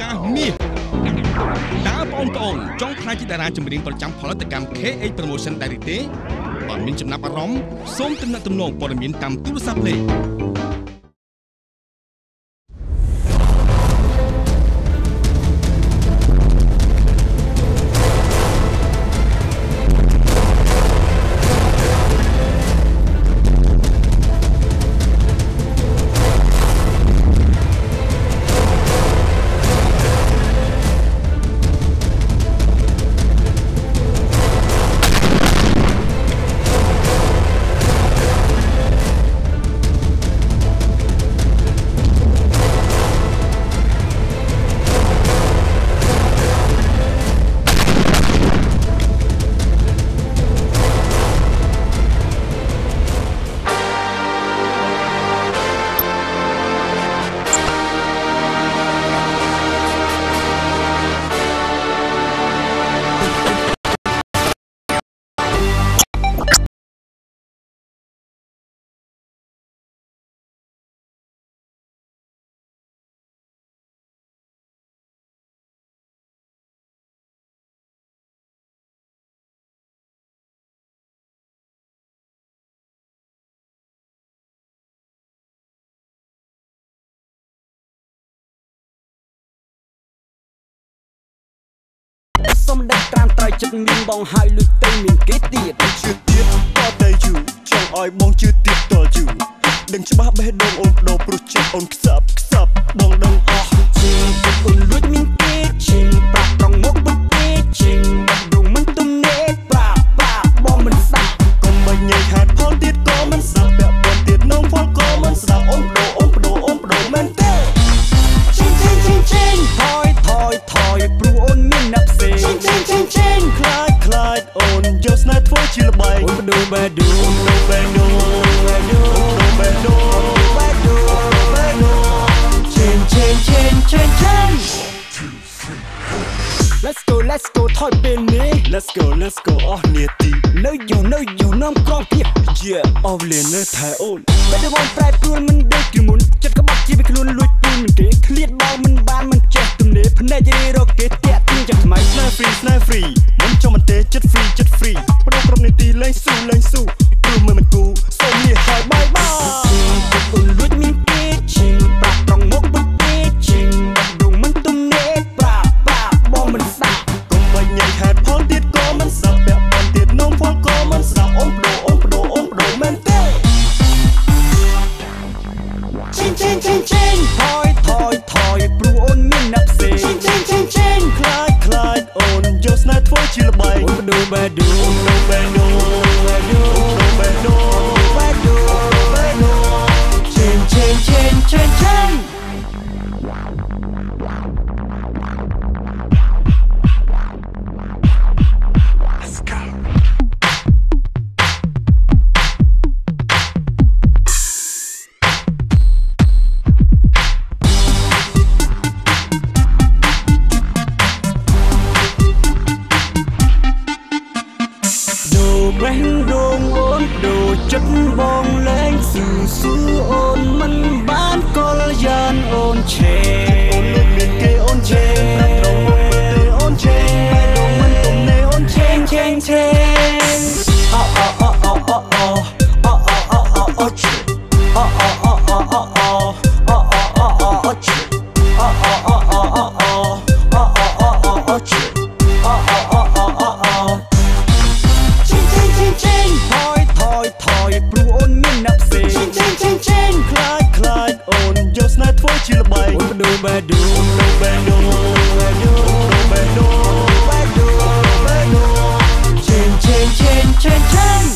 កាសមាសតើបងប្អូនចង់ខ្លាចជាតារាចម្រៀងប្រចាំផលិតកម្ម KH Promotion ដែរឬទេបើមានចំណាប់អារម្មណ៍សូមទំនាក់ទំនងព័ត៌មានតាមទូរស័ព្ទលេខសូមដឹកត្រាំត្រូវចិត្តមានបងហើយលុយទៅមានគេទៀតជឿទៀតតតែយូរចង់ឲ្យបងជឿទៀតតយូរដឹងច្បាស់បេះដូងអូនបដូរព្រោះចិត្តអូនខ្សឹបបងដឹងអស់ជាងអូនលួចមានគេជាងប្រាប់ត្រង់មកពុតគេជាងដងមិនទំនេរប្រាប់បងមិនសាក់កុំបាញ់ញ៉ៃហាត់ផលទៀតក៏មិនសាក់បែបបងទៀតនំផលក៏មិនស្ដាប់អូនបដូរមែនទេចេញថយព្រោះអូនមានណាប់ផ្សេងចេញខ្លាចអូនយកស្នេហ៍ធ្វើជាល្បែងអូនបដូរបេះដូងចេញ Let's go ថយពេលនេះ Let's go អស់នាទីនៅយូរនាំក្រងពីអស់លេនៅថែអូនបែរទៅបងប្រែព្រួលមិនដូចពីមុនចិត្តក្បត់ជីវិតខ្លួនលួចទូនមិនទេឃ្លាតបងមិនបានមិនចេះទំនេរភ្នែករីរកគេតាក់ទាញจากថ្មី Snare free មិនចង់មិនទេចិត្ត free បដូរក្រុមនីតិលេងស៊ូព្រោះមិនគូសូមនេះហើយបាយអូនលួចមានគេជាងប្រាប់ត្រង់មកពុតគេជាងដងមិនទំនេរប្រាប់បងមិនសាក់កុំបាញ់ញ៉ៃហេតុផលទៀតក៏មិនសាក់បែបបងទៀតនំផលក៏មិនស្ដាប់អូនបដូរមែនទេចេញថយព្រោះអូនមានណាប់ផ្សេងចេញខ្លាចអូនយកស្នេហ៍ធ្វើជាល្បែងអូនបដូរបេះដូងចេញបេះដូងអូនដូរចិត្តបងលែងស៊ូអូនមិនបានកលយានអូនឆេអូនលួចមានគេអូនឆេត្រង់មកមើលទេអូនឆេបេះដូងមិនទំនេរអូនឆេព្រោះអូនមានណាប់ផ្សេងចេញខ្លាចអូនយកស្នេហ៍ធ្វើជាល្បែងអូនបដូរបេះដូងចេញ